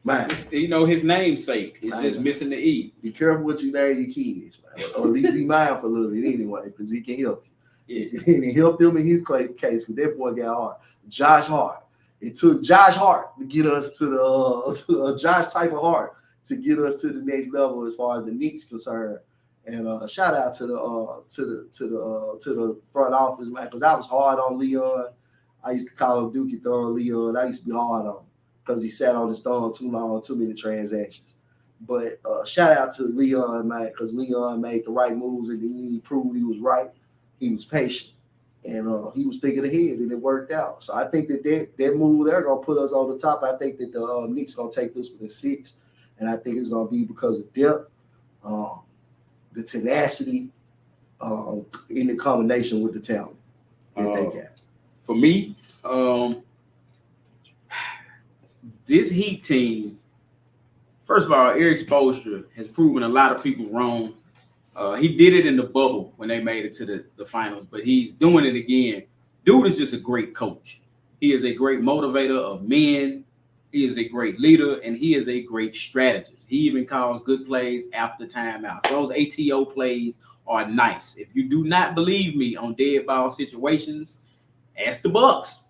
[SPEAKER 2] Man.
[SPEAKER 1] You know, his namesake is just missing the E.
[SPEAKER 2] Be careful what you name your kids, man. Or at least be mindful a little bit anyway, because he can help you. Yeah. And he helped him in his case because that boy got hard. Josh Hart. It took Josh Hart to get us to the Josh type of Hart to get us to the next level as far as the Knicks concerned. And shout out to the front office, man, because I was hard on Leon. I used to call him Dookie Thumb Leon. I used to be hard on him because he sat on his thumb too long, too many transactions. But shout out to Leon, man, because Leon made the right moves and he proved he was right. He was patient. And he was thinking ahead, and it worked out. So I think that move there going to put us on the top. I think that the Knicks going to take this with a 6, and I think it's going to be because of depth, the tenacity, in the combination with the talent that they got.
[SPEAKER 1] For me, this Heat team, first of all, Eric Spoelstra has proven a lot of people wrong. He did it in the bubble when they made it to the finals, but he's doing it again. Dude is just a great coach. He is a great motivator of men. He is a great leader, and he is a great strategist. He even calls good plays after timeouts. Those ATO plays are nice. If you do not believe me on dead ball situations, ask the Bucks.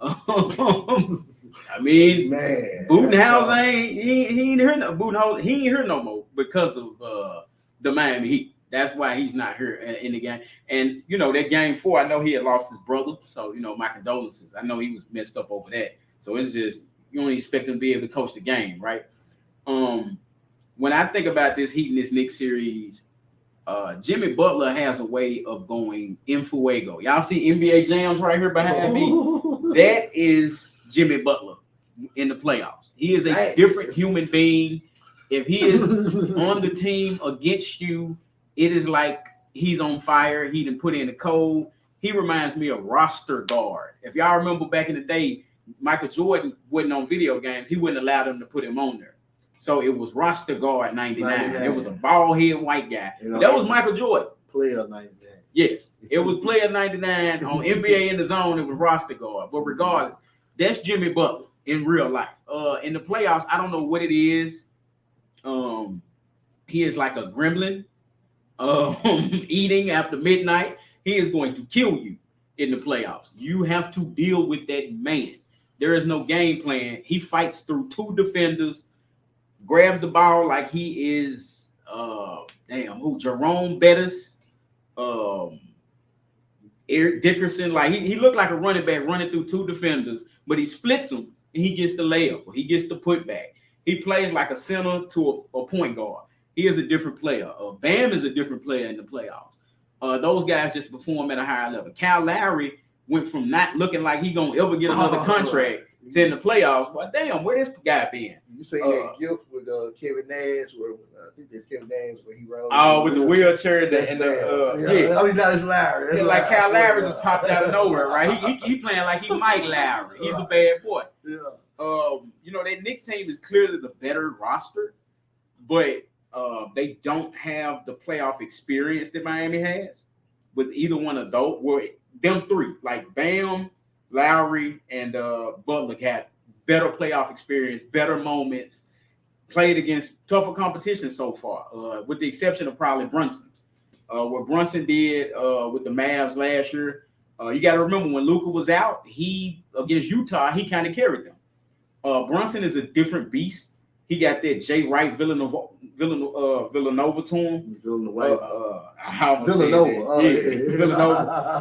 [SPEAKER 1] I mean, man, Budenholzer he ain't here no Budenholzer. He ain't here no more because of the Miami Heat. That's why he's not here in the game. And you know that game 4, I know he had lost his brother, so you know my condolences. I know he was messed up over that. So it's just you don't expect him to be able to coach the game, right? When I think about this Heat and this Knicks series, Jimmy Butler has a way of going en fuego. Y'all see NBA Jams right here behind me? That is Jimmy Butler in the playoffs. He is a different human being. If he is on the team against you, it is like he's on fire. He done put in the code. He reminds me of roster guard. If y'all remember back in the day, Michael Jordan wasn't on video games. He wouldn't allow them to put him on there. So it was roster guard 99. It was a bald head white guy. You know, that was Michael Jordan.
[SPEAKER 2] Player 99.
[SPEAKER 1] Yes, it was player 99 on NBA in the zone. It was roster guard. But regardless, that's Jimmy Butler in real life. In the playoffs, I don't know what it is. He is like a gremlin eating after midnight. He is going to kill you in the playoffs. You have to deal with that man. There is no game plan. He fights through 2 defenders, grabs the ball like he is Jerome Bettis, Eric Dickerson. Like he looked like a running back running through 2 defenders, but he splits them and he gets the layup or he gets the putback. He plays like a center to a point guard. He is a different player. Bam is a different player in the playoffs. Those guys just perform at a higher level. Kyle Lowry went from not looking like he gonna ever get another contract to in the playoffs. Well, damn, where this guy been?
[SPEAKER 2] You say that gift with Kevin Nash, where I think that's Kevin Nash where he rode.
[SPEAKER 1] Oh, with the wheelchair and
[SPEAKER 2] I mean, not as Lowry.
[SPEAKER 1] That's like Kyle Lowry just popped out of nowhere, right? He playing like he Mike Lowry. He's a bad boy.
[SPEAKER 2] Yeah.
[SPEAKER 1] You know, that Knicks team is clearly the better roster, but they don't have the playoff experience that Miami has. With either one of those, well, them 3, like Bam, Lowry, and Butler, got better playoff experience, better moments, played against tougher competition so far, with the exception of probably Brunson. What Brunson did with the Mavs last year, you got to remember when Luka was out, he against Utah, he kind of carried them. Brunson is a different beast. He got that Jay Wright Villanova to him. Villanova.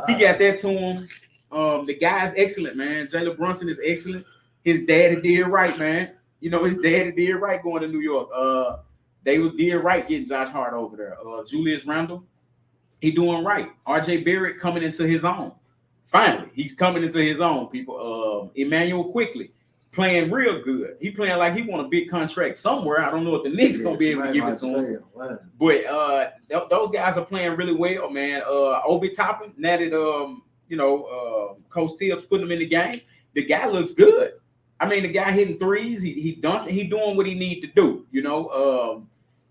[SPEAKER 1] He got that to him. The guy's excellent, man. Jalen Brunson is excellent. His daddy did right, man. You know, his daddy did right going to New York. They did right getting Josh Hart over there. Julius Randle, he doing right. RJ Barrett coming into his own. Finally, he's coming into his own, people. Emmanuel Quickly playing real good. He playing like he want a big contract somewhere. I don't know if the Knicks gonna be able to give it to him. But those guys are playing really well, man. Obi Toppin, now that Coach Tibbs putting him in the game, the guy looks good. I mean, the guy hitting threes, he dunking, he doing what he need to do.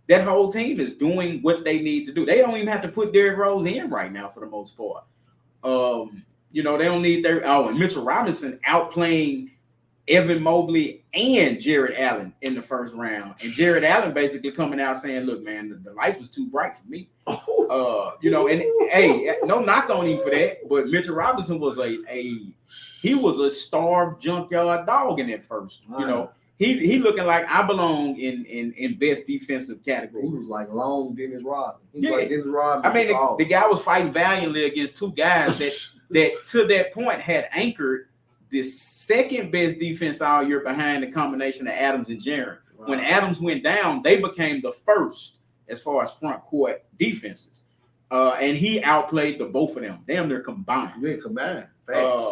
[SPEAKER 1] That whole team is doing what they need to do. They don't even have to put Derrick Rose in right now for the most part. They don't need and Mitchell Robinson outplaying Evan Mobley and Jared Allen in the first round. And Jared Allen basically coming out saying, look, man, the light was too bright for me. And hey, no knock on him for that. But Mitchell Robinson was he was a starved junkyard dog in that first. Wow. He looking like I belong in best defensive category.
[SPEAKER 2] He was like long Dennis Rodman. Like Dennis Rodman.
[SPEAKER 1] I mean, the guy was fighting valiantly against two guys that to that point had anchored the second best defense all year behind the combination of Adams and Jaren. Wow. When Adams went down, they became the first as far as front court defenses. And he outplayed the both of them. Damn, they're combined.
[SPEAKER 2] They're combined. Facts.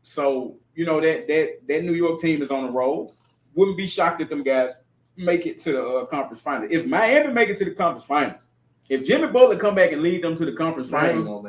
[SPEAKER 1] So that New York team is on the roll. Wouldn't be shocked if them guys make it to the conference finals. If Miami make it to the conference finals, if Jimmy Butler come back and lead them to the conference finals,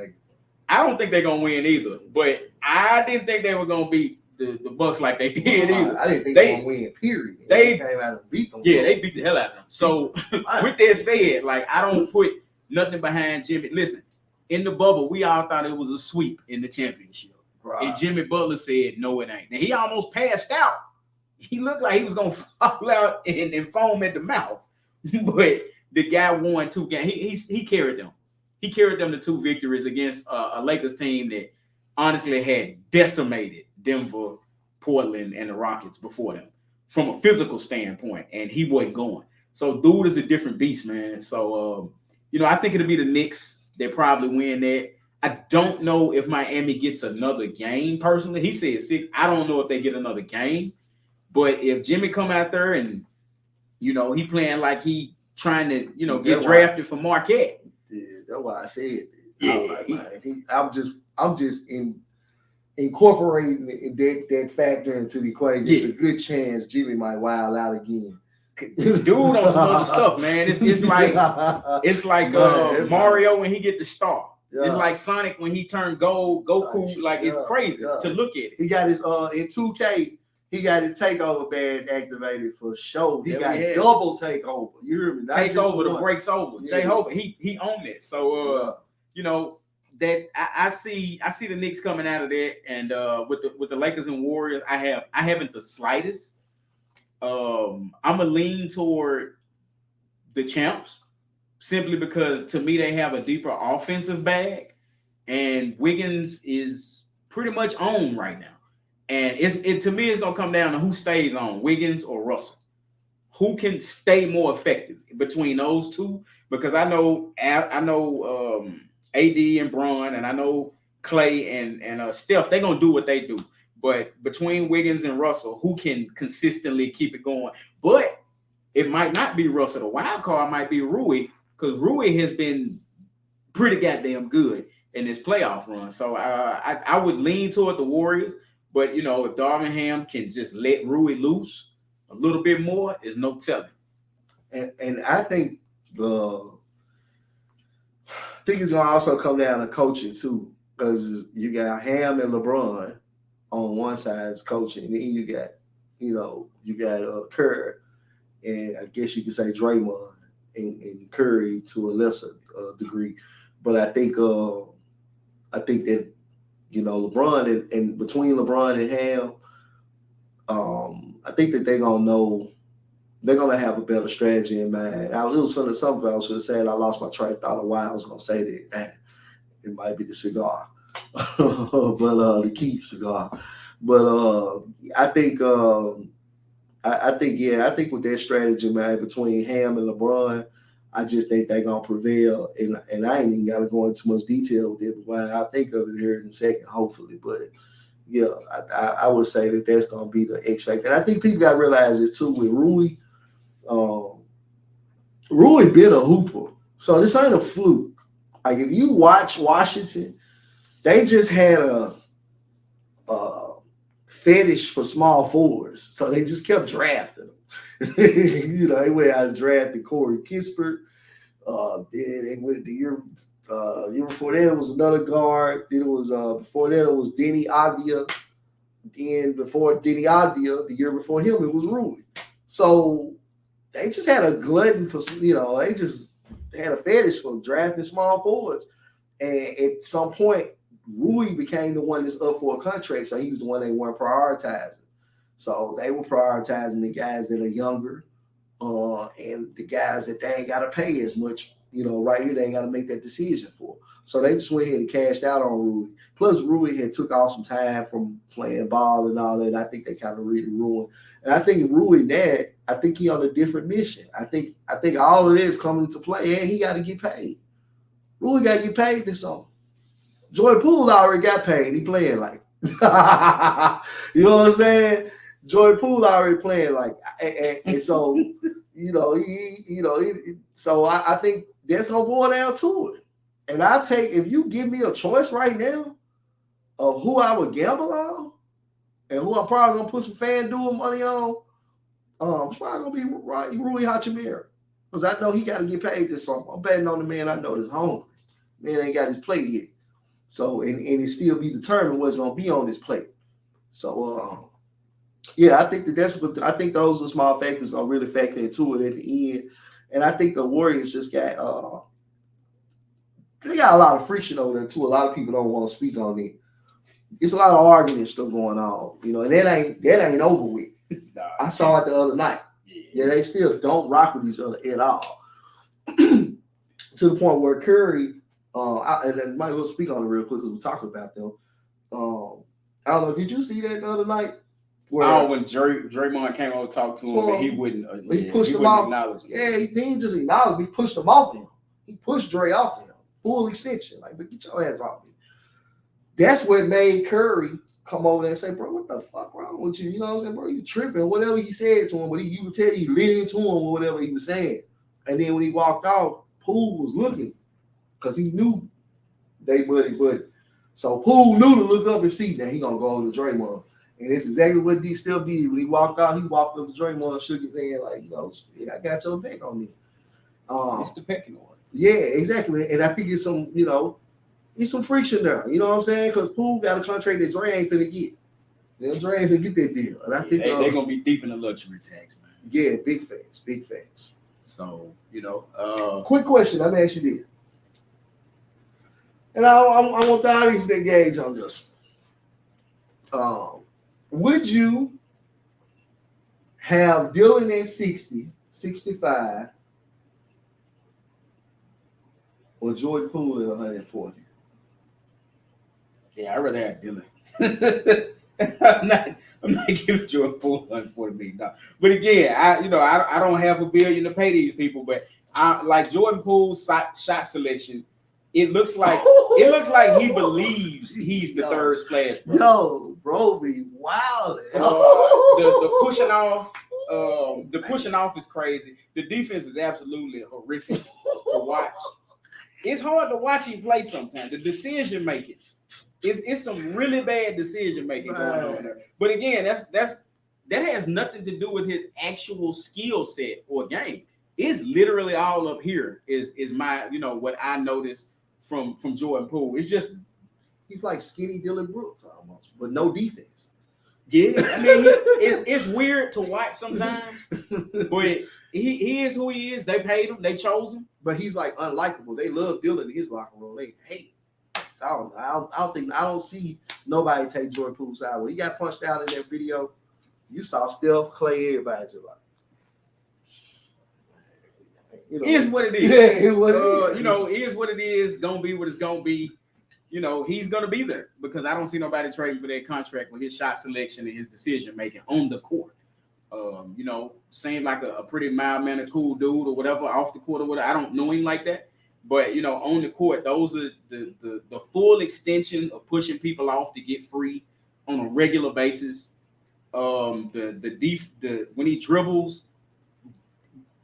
[SPEAKER 1] I don't think they're gonna win either. But I didn't think they were gonna beat the Bucks like they did either.
[SPEAKER 2] I didn't think they were gonna win. Period. They came out and beat them.
[SPEAKER 1] Yeah, they beat the hell out of them. So with that said, I don't put nothing behind Jimmy. Listen, in the bubble, we all thought it was a sweep in the championship. Right. And Jimmy Butler said, no, it ain't. Now, he almost passed out. He looked like he was going to fall out and foam at the mouth. But the guy won 2 games. He carried them. He carried them to 2 victories against a Lakers team that honestly had decimated Denver, Portland, and the Rockets before them from a physical standpoint, and he wasn't going. So, dude is a different beast, man. So, I think it'll be the Knicks. They probably win that. I don't know if Miami gets another game, personally. He said 6. I don't know if they get another game. But if Jimmy come out there and, he playing like he trying to, get drafted for Marquette.
[SPEAKER 2] Yeah, that's why I said it. I'm just incorporating that factor into the equation. Yeah. It's a good chance Jimmy might wild out again.
[SPEAKER 1] Dude on some other stuff, man. It's like Mario when he get the star. Yeah. It's like Sonic when he turned Goku. It's crazy to look at it.
[SPEAKER 2] He got his in 2K. He got his takeover badge activated for sure. He got double takeover. You hear me?
[SPEAKER 1] Takeover, the breaks over. Yeah. Jehovah, he owned it. So that I see the Knicks coming out of that, and with the Lakers and Warriors, I haven't the slightest. I'm a lean toward the champs simply because to me they have a deeper offensive bag, and Wiggins is pretty much on right now. And to me, it's gonna come down to who stays on, Wiggins or Russell. Who can stay more effective between those two? Because I know AD and Bron, and I know Clay and Steph. They're gonna do what they do. But between Wiggins and Russell, who can consistently keep it going? But it might not be Russell. The wild card might be Rui, because Rui has been pretty goddamn good in this playoff run. So I would lean toward the Warriors. But, if Darvin Ham can just let Rui loose a little bit more, there's no telling.
[SPEAKER 2] And I think it's going to also come down to coaching, too, because you got Ham and LeBron on one side is coaching, and then you got Kerr, and I guess you could say Draymond and Curry to a lesser degree. But I think that LeBron and between LeBron and Ham, I think that they're gonna have a better strategy in mind. I was feeling something else would have said I lost my train of thought of why I was gonna say that. It might be the cigar, but the Keith cigar. But I think I think with that strategy, man, between Ham and LeBron, I just think they're gonna prevail. And I ain't even gotta go into too much detail with it, but I'll think of it here in a second, hopefully. But yeah, I would say that that's gonna be the X factor. And I think people gotta realize this too with Rui. Rui been a hooper, so this ain't a fluke. Like if you watch Washington, they just had a fetish for small forwards, so they just kept drafting them. They went out and drafted Corey Kispert. Then they went the year before that it was another guard. Then it was before that it was Denny Avdia. Then before Denny Avdia, the year before him it was Rui. So they just had a glutton for they just had a fetish for drafting small forwards, and at some point Rui became the one that's up for a contract, so he was the one they weren't prioritizing. So they were prioritizing the guys that are younger, and the guys that they ain't got to pay as much. Right here they ain't got to make that decision for. So they just went ahead and cashed out on Rui. Plus Rui had took off some time from playing ball and all that. And I think they kind of really ruined. And I think Rui I think he on a different mission. I think all of this coming into play, and he got to get paid. Rui got to get paid this summer. Jordan Poole already got paid. He playing like, you know what I'm saying? Jordan Poole already playing like, and so so I think that's gonna boil down to it. And if you give me a choice right now of who I would gamble on and who I'm probably gonna put some FanDuel money on, it's probably gonna be Rui Hachimura, because I know he got to get paid this summer. I'm betting on the man I know that's hungry. Man ain't got his plate yet. So, and it still be determined what's going to be on this plate. So, I think I think those are small factors going to really factor into it at the end. And I think the Warriors just got, they got a lot of friction over there too. A lot of people don't want to speak on it. It's a lot of arguing stuff going on, and that ain't over with. I saw it the other night. Yeah, they still don't rock with each other at all. To the point where Curry, and I might as well speak on it real quick because we're talking about them. I don't know. Did you see that the other night?
[SPEAKER 1] When Draymond came over to talk to him, and he wouldn't.
[SPEAKER 2] He pushed him off. Yeah, he didn't just acknowledge him. He pushed him off him. He pushed Dre off him. Full extension. Like, but get your ass off me. That's what made Curry come over there and say, bro, what the fuck wrong with you? You know what I'm saying, bro? You tripping. Whatever he said to him, but you could tell he lit into him or whatever he was saying. And then when he walked off, Poole was looking because he knew they buddy. So Poole knew to look up and see that he gonna go over to Draymond. And it's exactly what D still did. When he walked out, he walked up to Draymond, shook his hand like, I got your back on me.
[SPEAKER 1] It's the pecking order.
[SPEAKER 2] Yeah, exactly. And I think it's some, it's some friction there. You know what I'm saying? Because Poole got a contract that Dre ain't finna get. Dre ain't finna get that deal. And I think
[SPEAKER 1] they're gonna be deep in the luxury tax, man.
[SPEAKER 2] Yeah, big facts. So,
[SPEAKER 3] quick question. Let me ask you this.
[SPEAKER 2] And I want the audience to engage on this. Would you have Dillon at 60, 65, or Jordan Poole at 140?
[SPEAKER 1] Yeah, I'd rather have Dillon. I'm not giving Jordan Poole $140 million. But again, I don't have $1 billion to pay these people, but I like Jordan Poole's shot selection. It looks like he believes he's the third splash.
[SPEAKER 2] Bro, be wild.
[SPEAKER 1] The pushing off is crazy. The defense is absolutely horrific to watch. It's hard to watch him play sometimes. The decision making, it's some really bad decision making going on there. But again, that has nothing to do with his actual skill set or game. It's literally all up here. Is my what I noticed from Jordan Poole. It's just
[SPEAKER 2] he's like skinny Dillon Brooks almost, but no defense.
[SPEAKER 1] Yeah, I mean it's weird to watch sometimes, but he is who he is. They paid him, they chose him,
[SPEAKER 2] but he's like unlikable. They love Dillon in his locker room. They hate. I don't see nobody take Jordan Poole's side. When he got punched out in that video, you saw Steph, Clay, everybody just like.
[SPEAKER 1] It is what it is.
[SPEAKER 2] Yeah, it is
[SPEAKER 1] what it is. Gonna be what it's gonna be. He's gonna be there because I don't see nobody trading for that contract with his shot selection and his decision making on the court. Seemed like a pretty mild-mannered, cool dude or whatever, off the court or whatever. I don't know him like that. But, on the court, those are the full extension of pushing people off to get free on a regular basis. When he dribbles,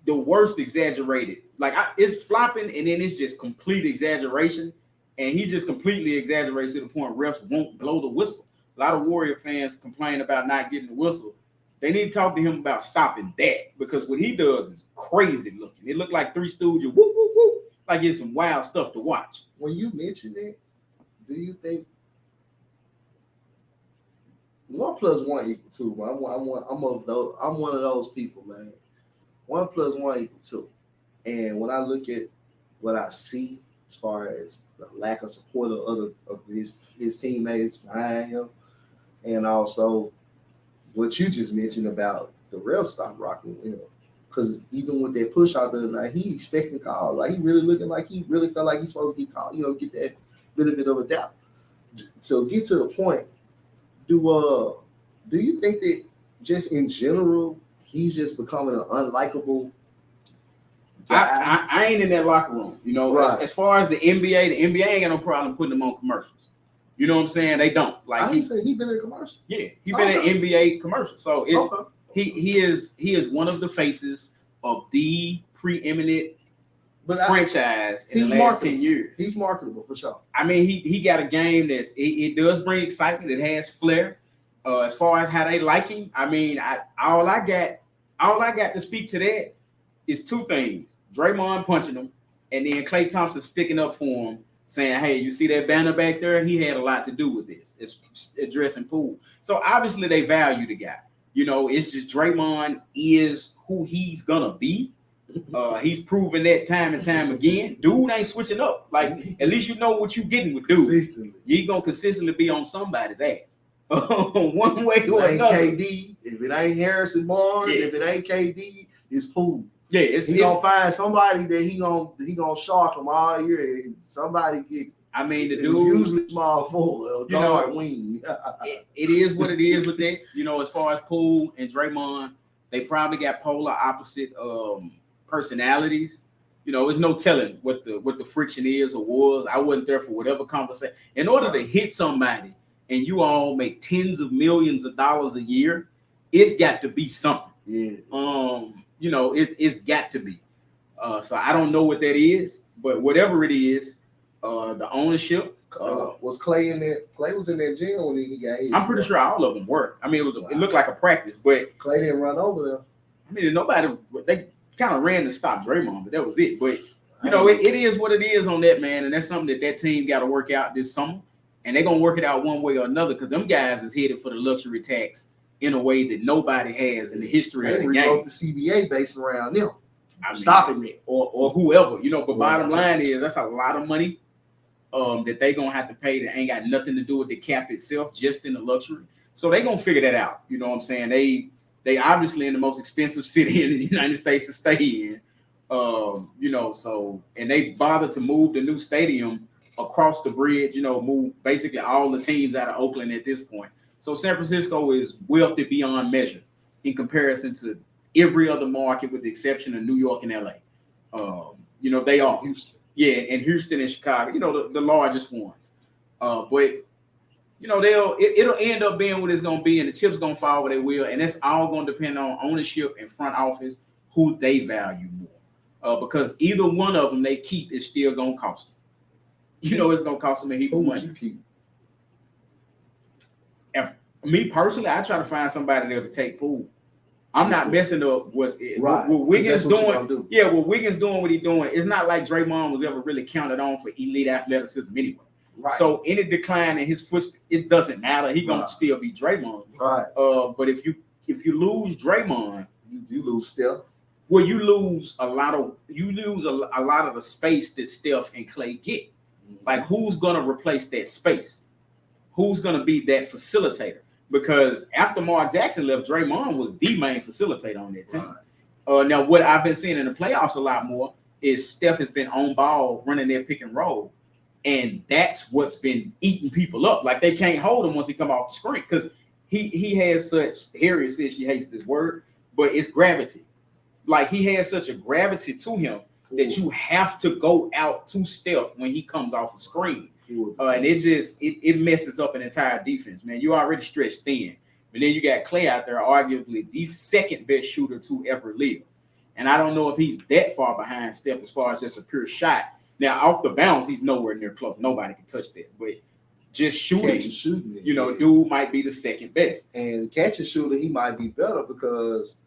[SPEAKER 1] the worst exaggerated. Like, it's flopping, and then it's just complete exaggeration. And he just completely exaggerates to the point refs won't blow the whistle. A lot of Warrior fans complain about not getting the whistle. They need to talk to him about stopping that, because what he does is crazy looking. It looked like Three Stooges, whoop, whoop, whoop, like it's some wild stuff to watch.
[SPEAKER 2] When you mention that, do you think 1 + 1 = 2? I'm one of those people, man. 1 + 1 = 2. And when I look at what I see as far as the lack of support of his teammates behind him, and also what you just mentioned about the refs stop rocking with him. Because even with that push out the other night, he expecting calls. Like, he really looking like he really felt like he's supposed to get called, get that benefit of a doubt. So get to the point. Do you think that just in general, he's just becoming an unlikable guy?
[SPEAKER 1] I ain't in that locker room.
[SPEAKER 2] Right.
[SPEAKER 1] As far as the NBA ain't got no problem putting him on commercials. You know what I'm saying? They don't. Like,
[SPEAKER 2] I didn't say he been in a commercial.
[SPEAKER 1] Yeah, he been in NBA commercial. So he is one of the faces of the preeminent franchise in the last 10 years.
[SPEAKER 2] He's marketable for sure.
[SPEAKER 1] I mean, he got a game it does bring excitement. It has flair. As far as how they like him, I mean, all I got to speak to that is 2 things: Draymond punching him, and then Klay Thompson sticking up for him, saying, "Hey, you see that banner back there? He had a lot to do with this. It's addressing Poole." So obviously they value the guy. It's just Draymond is who he's gonna be. He's proven that time and time again. Dude ain't switching up. Like, at least you know what you're getting with dude. You're gonna consistently be on somebody's ass. One way or another.
[SPEAKER 2] KD, if it ain't Harrison Barnes, if it ain't KD, it's Poole.
[SPEAKER 1] Yeah,
[SPEAKER 2] he gonna find somebody that he gonna shark him all year, and somebody get.
[SPEAKER 1] I mean, the dude
[SPEAKER 2] usually small forward, guard wing.
[SPEAKER 1] It is what it is with that. As far as Poole and Draymond, they probably got polar opposite personalities. There's no telling what the friction is or was. I wasn't there for whatever conversation. In order to hit somebody, and you all make tens of millions of dollars a year, it's got to be something.
[SPEAKER 2] Yeah.
[SPEAKER 1] It's got to be. So I don't know what that is, but whatever it is, the ownership.
[SPEAKER 2] Was Klay in there? Klay was in that gym when he got hit.
[SPEAKER 1] I'm pretty sure all of them were. I mean, it looked like a practice, but
[SPEAKER 2] Klay didn't run over them.
[SPEAKER 1] I mean, they kind of ran to stop Draymond, but that was it. But it is what it is on that, man, and that's something that team got to work out this summer. And they're going to work it out one way or another, because them guys is headed for the luxury tax in a way that nobody has in the history of the game. They
[SPEAKER 2] rewrote the CBA based around them. Stopping it.
[SPEAKER 1] Or whoever. But bottom line is that's a lot of money that they're going to have to pay that ain't got nothing to do with the cap itself, just in the luxury. So they're going to figure that out. You know what I'm saying? They obviously in the most expensive city in the United States to stay in. And they bothered to move the new stadium across the bridge, move basically all the teams out of Oakland at this point. So San Francisco is wealthy beyond measure in comparison to every other market, with the exception of New York and LA. They are Houston. Yeah, and Houston and Chicago, the largest ones. But it'll end up being what it's gonna be, and the chips gonna fall where they will, and that's all gonna depend on ownership and front office, who they value more. Because either one of them they keep is still gonna cost them. It's gonna cost them a heap of money.
[SPEAKER 2] Who would you keep?
[SPEAKER 1] Me personally, I try to find somebody there to take Poole. I'm not messing up what Wiggins doing. Yeah, what Wiggins doing, what he doing. It's not like Draymond was ever really counted on for elite athleticism anyway. Right. So any decline in his foot, it doesn't matter. He gonna still be Draymond.
[SPEAKER 2] Right.
[SPEAKER 1] But if you lose Draymond,
[SPEAKER 2] you lose Steph.
[SPEAKER 1] Well, you lose a lot of the space that Steph and Klay get. Like, who's gonna replace that space? Who's gonna be that facilitator? Because after Mark Jackson left, Draymond was the main facilitator on that team. Right. Now, what I've been seeing in the playoffs a lot more is Steph has been on ball, running their pick and roll, and that's what's been eating people up. Like, they can't hold him once he come off the screen, because he has such, Harry says she hates this word, but it's gravity. Like he has such a gravity to him that you have to go out to Steph when he comes off a screen. And it messes up an entire defense, man. You already stretched thin. But then you got Clay out there, arguably the second best shooter to ever live. And I don't know if he's that far behind Steph as far as just a pure shot. Now, off the bounce, he's nowhere near close. Nobody can touch that. But just shooting, dude might be the second best.
[SPEAKER 2] And catch and shooter, he might be better because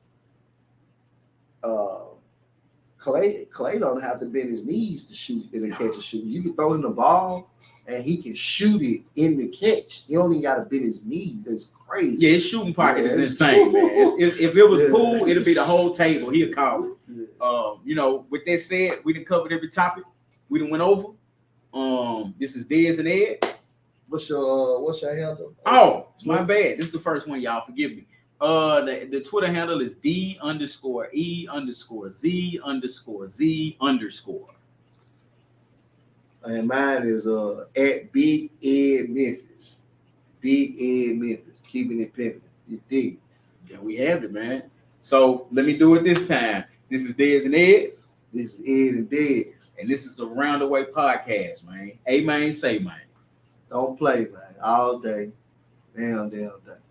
[SPEAKER 2] Clay don't have to bend his knees to shoot in a catch and shoot. You can throw him the ball and he can shoot it in the catch. He only got to bend his knees. It's crazy.
[SPEAKER 1] Yeah, his shooting pocket is insane, man. If it was pool, it'd be the whole table. He'd call it. With that said, we done covered every topic. We done went over. This is Dezz and Ed.
[SPEAKER 2] What's your handle?
[SPEAKER 1] Oh, it's my bad. This is the first one, y'all. Forgive me. The Twitter handle is D_E_Z_Z_.
[SPEAKER 2] And mine is at Big Ed Memphis. Big Ed Memphis. Keeping it pimping. You dig?
[SPEAKER 1] Yeah, we have it, man. So let me do it this time. This is Dezz and Ed.
[SPEAKER 2] This is Ed and Dezz.
[SPEAKER 1] And this is a Roundaway podcast, man. A man, say man.
[SPEAKER 2] Don't play, man. All day. Damn day.